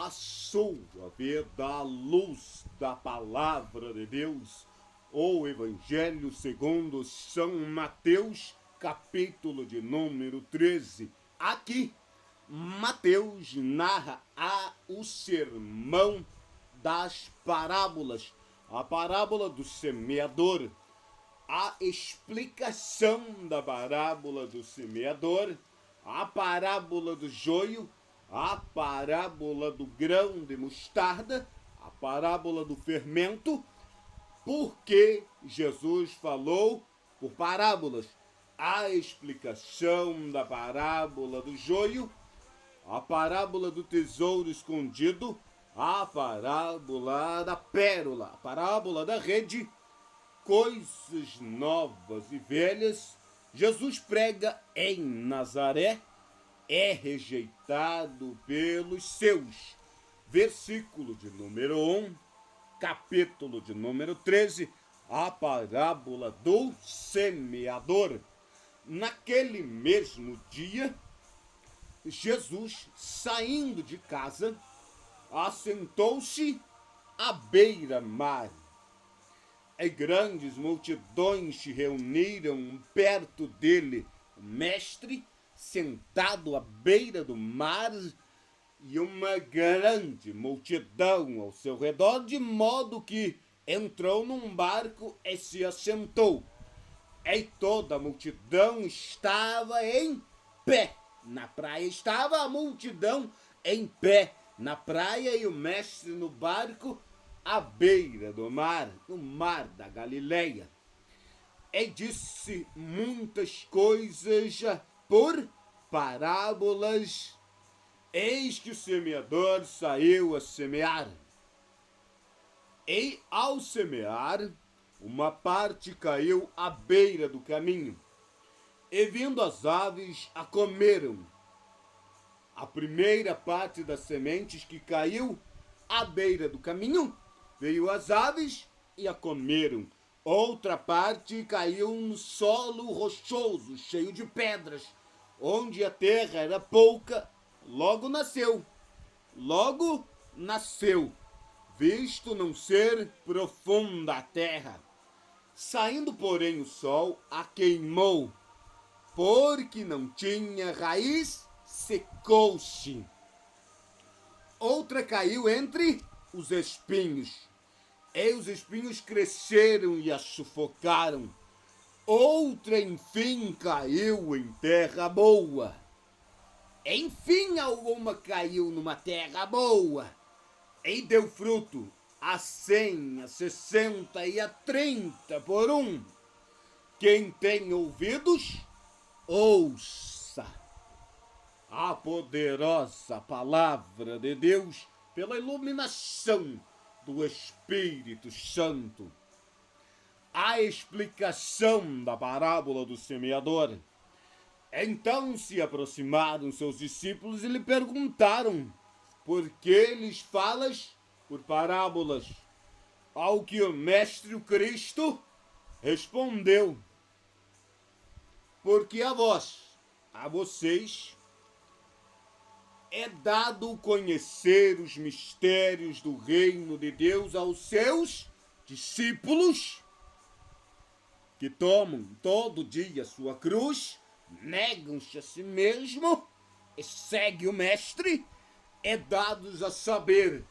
a sua vida à luz da palavra de Deus. O Evangelho segundo São Mateus, capítulo de número 13. Aqui, Mateus narra o sermão das parábolas, a parábola do semeador, a explicação da parábola do semeador, a parábola do joio, a parábola do grão de mostarda, a parábola do fermento, porque Jesus falou por parábolas, a explicação da parábola do joio, a parábola do tesouro escondido, a parábola da pérola, a parábola da rede, coisas novas e velhas. Jesus prega em Nazaré, é rejeitado pelos seus. Versículo de número 1, capítulo de número 13, a parábola do semeador. Naquele mesmo dia, Jesus, saindo de casa, assentou-se à beira-mar. E grandes multidões se reuniram perto dele, o mestre sentado à beira do mar, e uma grande multidão ao seu redor, de modo que entrou num barco e se assentou. E toda a multidão estava em pé na praia. Estava a multidão em pé na praia e o mestre no barco à beira do mar, no mar da Galileia. E disse muitas coisas por parábolas. Eis que o semeador saiu a semear. E ao semear, uma parte caiu à beira do caminho, e vindo as aves a comeram. A primeira parte das sementes que caiu à beira do caminho, veio as aves e a comeram. Outra parte caiu no solo rochoso, cheio de pedras, onde a terra era pouca. Logo nasceu, visto não ser profunda a terra. Saindo, porém, o sol a queimou, porque não tinha raiz, secou-se. Outra caiu entre os espinhos, e os espinhos cresceram e a sufocaram. Outra, enfim, caiu em terra boa. Enfim, alguma caiu numa terra boa e deu fruto a 100, a 60 e a 30 por um. Quem tem ouvidos, ouça a poderosa palavra de Deus pela iluminação do Espírito Santo. A explicação da parábola do semeador. Então se aproximaram seus discípulos e lhe perguntaram: por que lhes falas por parábolas? Ao que o mestre, o Cristo, respondeu: porque a vocês, é dado conhecer os mistérios do reino de Deus aos seus discípulos, que tomam todo dia sua cruz, negam-se a si mesmo e seguem o mestre, é dados a saber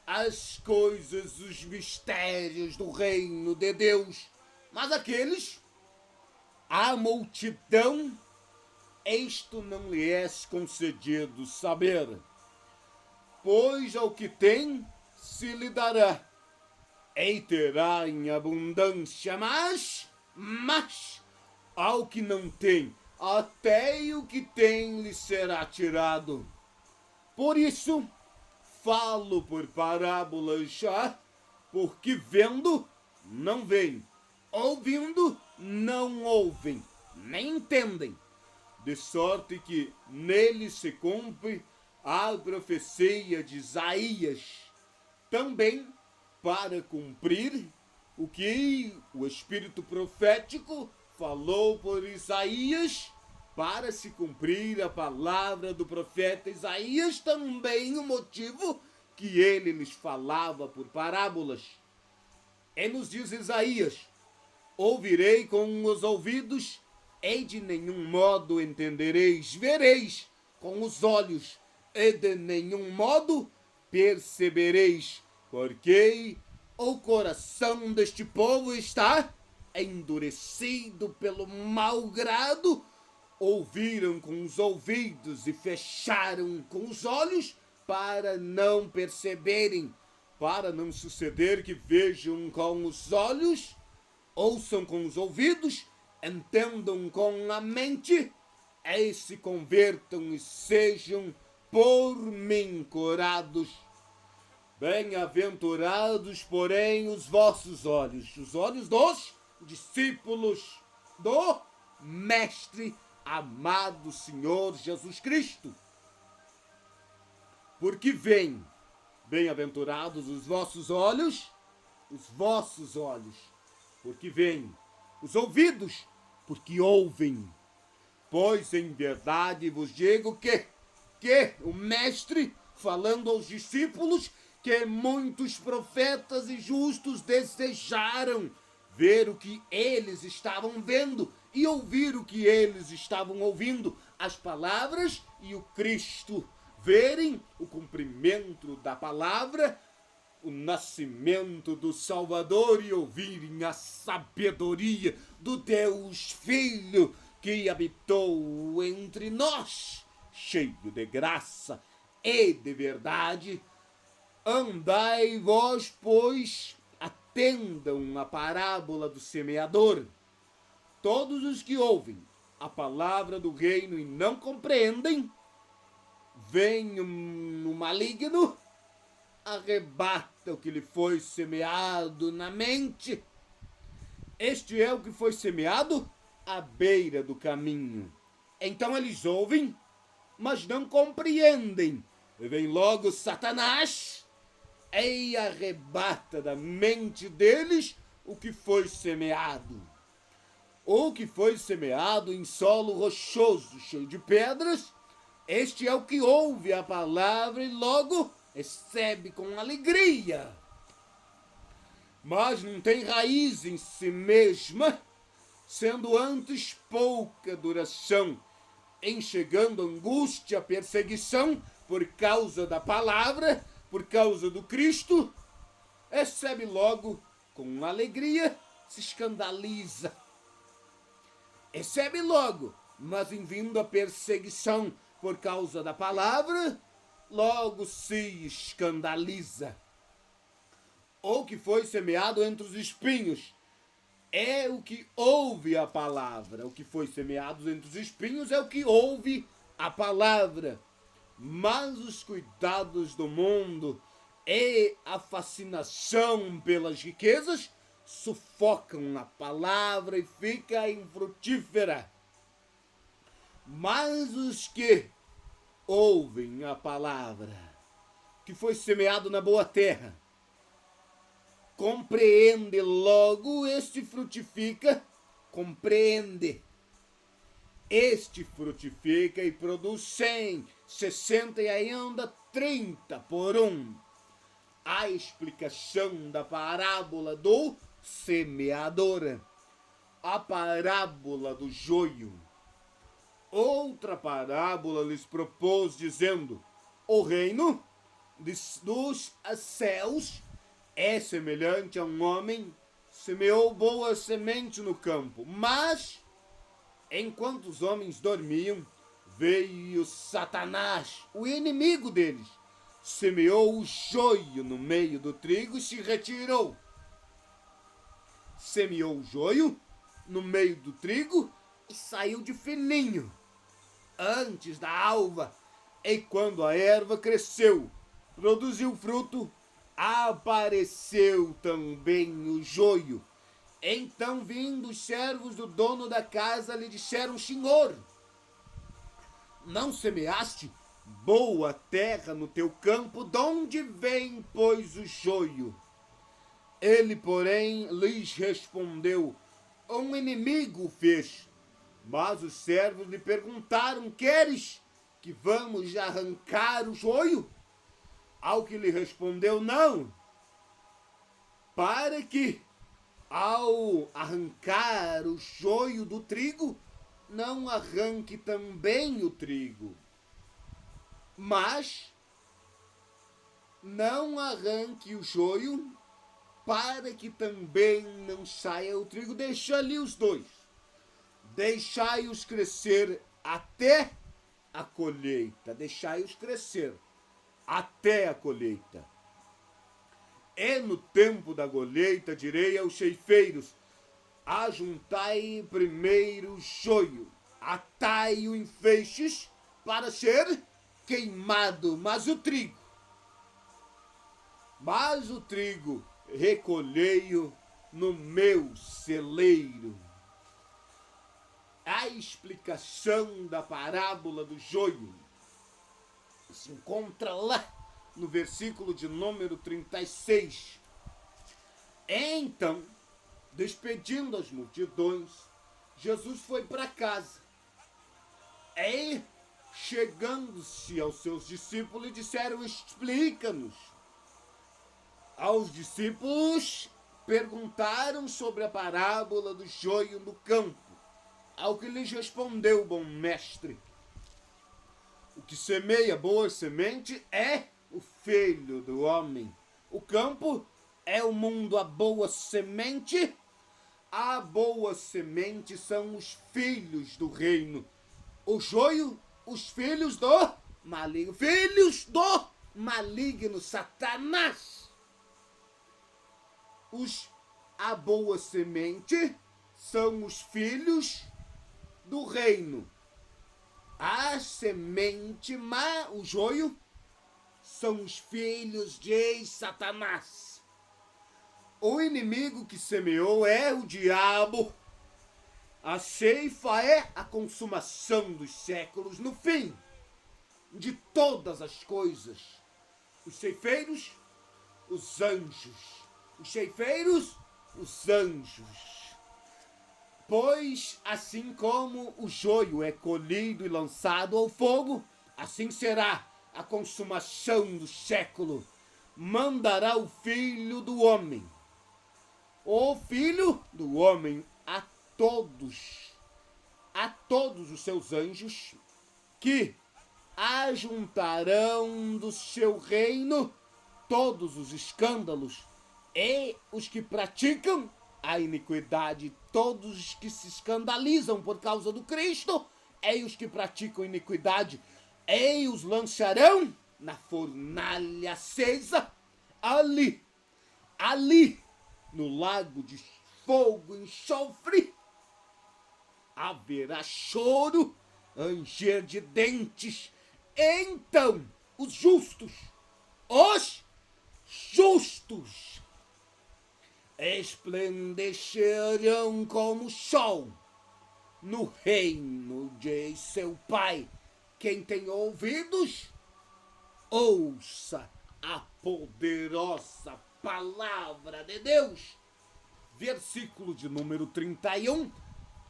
as coisas, os mistérios do reino de Deus. Mas aqueles, a multidão, isto não lhe é concedido saber, pois ao que tem se lhe dará, e terá em abundância, mas ao que não tem, até o que tem lhe será tirado. Por isso, falo por parábolas já, porque vendo, não veem, ouvindo, não ouvem, nem entendem, de sorte que nele se cumpre a profecia de Isaías, também para cumprir o que o Espírito profético falou por Isaías, para se cumprir a palavra do profeta Isaías, também o motivo que ele lhes falava por parábolas. E nos diz Isaías: ouvirei com os ouvidos, e de nenhum modo entendereis, vereis com os olhos, e de nenhum modo percebereis, porque o coração deste povo está endurecido pelo mau grado. Ouviram com os ouvidos e fecharam com os olhos, para não perceberem, para não suceder que vejam com os olhos, ouçam com os ouvidos, entendam com a mente, e se convertam e sejam por mim curados. Bem-aventurados, porém, os vossos olhos, os olhos dos discípulos do Mestre amado Senhor Jesus Cristo. Porque vem, bem-aventurados os vossos olhos, porque vem, os ouvidos, porque ouvem. Pois em verdade vos digo que o Mestre, falando aos discípulos, que muitos profetas e justos desejaram ver o que eles estavam vendo e ouvir o que eles estavam ouvindo, as palavras e o Cristo, verem o cumprimento da palavra, o nascimento do Salvador, e ouvirem a sabedoria do Deus Filho que habitou entre nós, cheio de graça e de verdade. Andai vós, pois, atendam a parábola do semeador. Todos os que ouvem a palavra do reino e não compreendem, vem no maligno, arrebata o que lhe foi semeado na mente. Este é o que foi semeado à beira do caminho. Então eles ouvem, mas não compreendem. E vem logo Satanás e arrebata da mente deles o que foi semeado. O que foi semeado em solo rochoso, cheio de pedras, este é o que ouve a palavra e logo recebe com alegria, mas não tem raiz em si mesma, sendo antes pouca duração, enxergando angústia, perseguição por causa da palavra, por causa do Cristo, recebe logo com alegria, se escandaliza. Recebe logo, mas em vindo a perseguição por causa da palavra, logo se escandaliza. O que foi semeado entre os espinhos é o que ouve a palavra. O que foi semeado entre os espinhos é o que ouve a palavra. Mas os cuidados do mundo e a fascinação pelas riquezas sufocam a palavra e fica infrutífera. Mas os que ouvem a palavra, que foi semeado na boa terra, compreende logo, este frutifica, compreende. Este frutifica e produz 100, 60 e ainda 30 por um. A explicação da parábola do semeador, a parábola do joio. Outra parábola lhes propôs, dizendo: o reino dos céus é semelhante a um homem que semeou boa semente no campo, mas enquanto os homens dormiam, veio Satanás, o inimigo deles, semeou o joio no meio do trigo e se retirou. Semeou o joio no meio do trigo e saiu de fininho, antes da alva. E quando a erva cresceu, produziu fruto, apareceu também o joio. Então, vindo os servos do dono da casa, lhe disseram: Senhor, não semeaste boa terra no teu campo? De onde vem, pois, o joio? Ele, porém, lhes respondeu: um inimigo fez. Mas os servos lhe perguntaram: queres que vamos arrancar o joio? Ao que lhe respondeu: não, para que, ao arrancar o joio do trigo, não arranque também o trigo. Mas não arranque o joio, para que também não saia o trigo. Deixa ali os dois. Deixai-os crescer até a colheita. Deixai-os crescer até a colheita. E no tempo da colheita direi aos ceifeiros: ajuntai primeiro o joio, atai-o em feixes para ser queimado, mas o trigo recolhei-o no meu celeiro. A explicação da parábola do joio se encontra lá no versículo de número 36. Então, despedindo as multidões, Jesus foi para casa. E, chegando-se aos seus discípulos, disseram: explica-nos. Aos discípulos perguntaram sobre a parábola do joio no campo. Ao que lhes respondeu: bom mestre, o que semeia boa semente é o Filho do Homem. O campo é o mundo. A boa semente são os filhos do reino. O joio, os filhos do maligno. Filhos do maligno, Satanás. A boa semente são os filhos do reino. A semente má, o joio, são os filhos de Satanás. O inimigo que semeou é o diabo. A ceifa é a consumação dos séculos, no fim de todas as coisas. Os ceifeiros, os anjos. Os ceifeiros, os anjos. Pois assim como o joio é colhido e lançado ao fogo, assim será a consumação do século. Mandará o Filho do Homem. O Filho do Homem a todos os seus anjos, que ajuntarão do seu reino todos os escândalos e os que praticam a iniquidade, todos os que se escandalizam por causa do Cristo, e os que praticam iniquidade, e os lançarão na fornalha acesa, ali, no lago de fogo e enxofre, haverá choro, ranger de dentes. Então os justos esplandecerão como o sol no reino de seu Pai. Quem tem ouvidos, ouça a poderosa palavra de Deus. Versículo de número 31,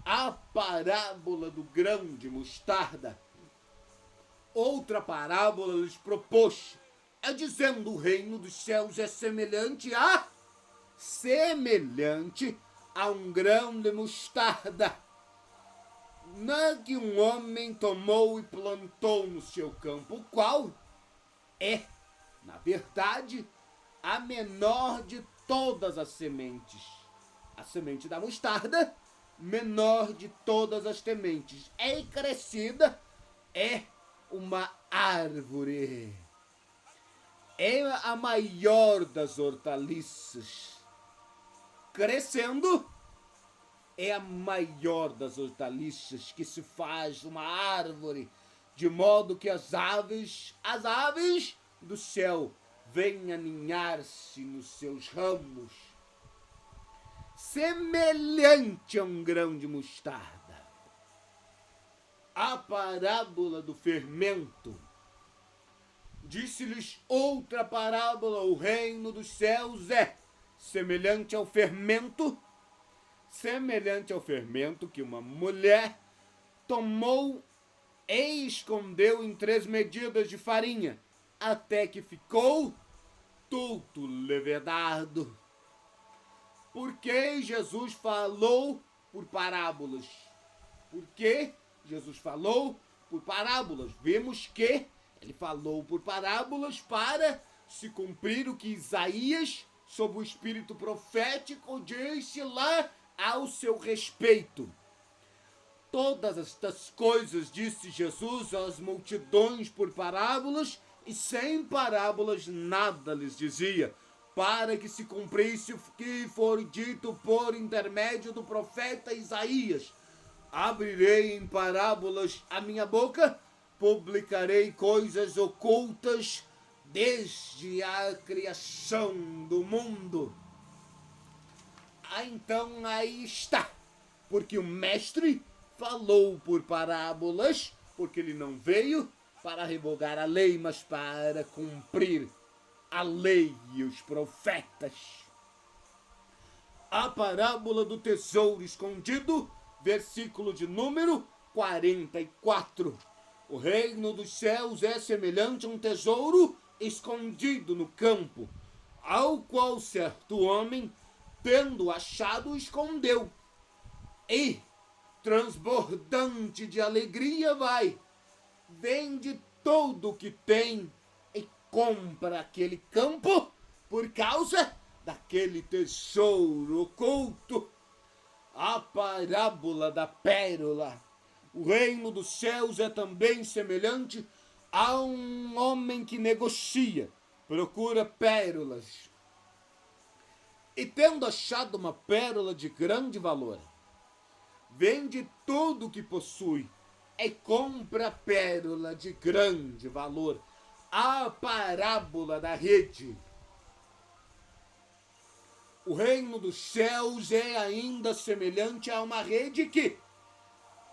a parábola do grão de mostarda. Outra parábola lhes propôs, dizendo: o reino dos céus é semelhante a um grão de mostarda, que um homem tomou e plantou no seu campo, o qual é, na verdade, a menor de todas as sementes. A semente da mostarda, menor de todas as sementes, é crescida, é uma árvore, é a maior das hortaliças. Crescendo, é a maior das hortaliças, que se faz uma árvore, de modo que as aves do céu vêm aninhar-se nos seus ramos. Semelhante a um grão de mostarda. A parábola do fermento. Disse-lhes outra parábola: o reino dos céus é semelhante ao fermento que uma mulher tomou e escondeu em 3 medidas de farinha, até que ficou tudo levedado. Porque Jesus falou por parábolas. Porque Jesus falou por parábolas. Vemos que ele falou por parábolas para se cumprir o que Isaías, sob o espírito profético, disse lá ao seu respeito. Todas estas coisas disse Jesus às multidões por parábolas, e sem parábolas nada lhes dizia, para que se cumprisse o que foi dito por intermédio do profeta Isaías. Abrirei em parábolas a minha boca, publicarei coisas ocultas desde a criação do mundo. Então aí está, porque o mestre falou por parábolas, porque ele não veio para revogar a lei, mas para cumprir a lei e os profetas. A parábola do tesouro escondido, versículo de número 44. O reino dos céus é semelhante a um tesouro escondido no campo, ao qual certo homem, tendo achado, escondeu. E, transbordante de alegria, vai, vende tudo o que tem e compra aquele campo por causa daquele tesouro oculto. A parábola da pérola. O reino dos céus é também semelhante a um homem que negocia, procura pérolas. E tendo achado uma pérola de grande valor, vende tudo o que possui e compra a pérola de grande valor. A parábola da rede. O reino dos céus é ainda semelhante a uma rede que,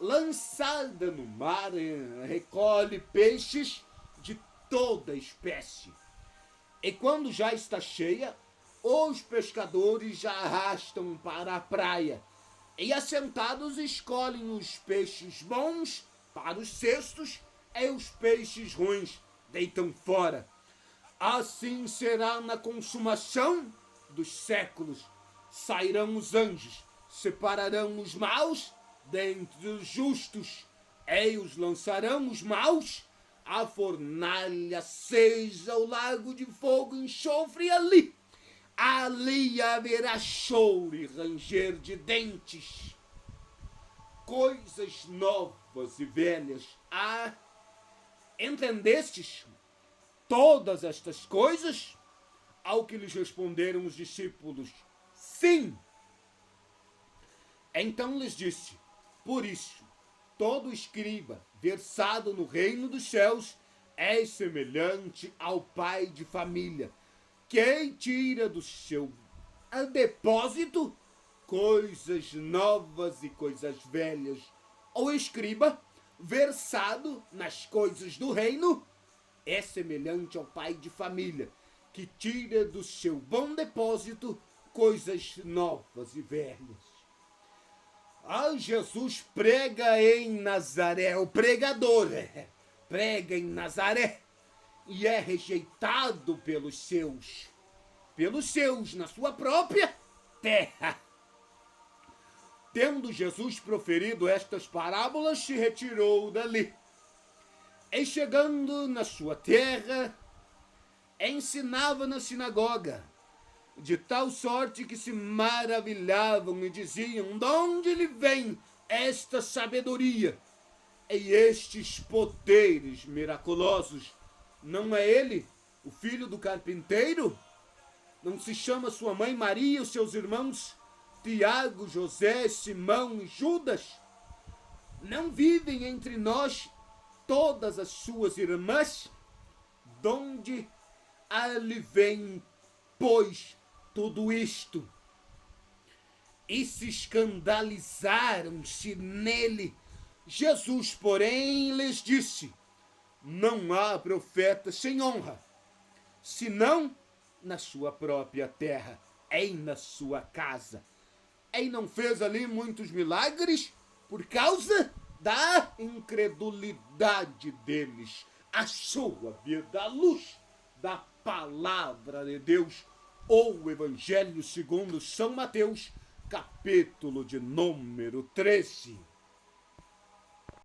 lançada no mar, recolhe peixes de toda espécie. E quando já está cheia, os pescadores já arrastam para a praia e, assentados, escolhem os peixes bons para os cestos e os peixes ruins deitam fora. Assim será na consumação dos séculos. Sairão os anjos, separarão os maus dentre os justos, e os lançarão os maus à fornalha acesa, ao lago de fogo e enxofre, e ali haverá choro e ranger de dentes. Coisas novas e velhas. Entendestes todas estas coisas? Ao que lhes responderam os discípulos: sim. Então lhes disse: por isso, todo escriba versado no reino dos céus é semelhante ao pai de família, que tira do seu depósito coisas novas e coisas velhas. O escriba versado nas coisas do reino é semelhante ao pai de família, que tira do seu bom depósito coisas novas e velhas. Jesus prega em Nazaré, o pregador prega em Nazaré e é rejeitado pelos seus na sua própria terra. Tendo Jesus proferido estas parábolas, se retirou dali. E chegando na sua terra, ensinava na sinagoga, de tal sorte que se maravilhavam e diziam: de onde lhe vem esta sabedoria e estes poderes miraculosos? Não é ele o filho do carpinteiro? Não se chama sua mãe Maria, os seus irmãos Tiago, José, Simão e Judas? Não vivem entre nós todas as suas irmãs? Donde lhe vem, pois, tudo isto? E se escandalizaram-se nele. Jesus, porém, lhes disse: não há profeta sem honra, senão na sua própria terra, e na sua casa. E não fez ali muitos milagres por causa da incredulidade deles, a sua vida, a luz da palavra de Deus, ou o Evangelho segundo São Mateus, capítulo de número 13.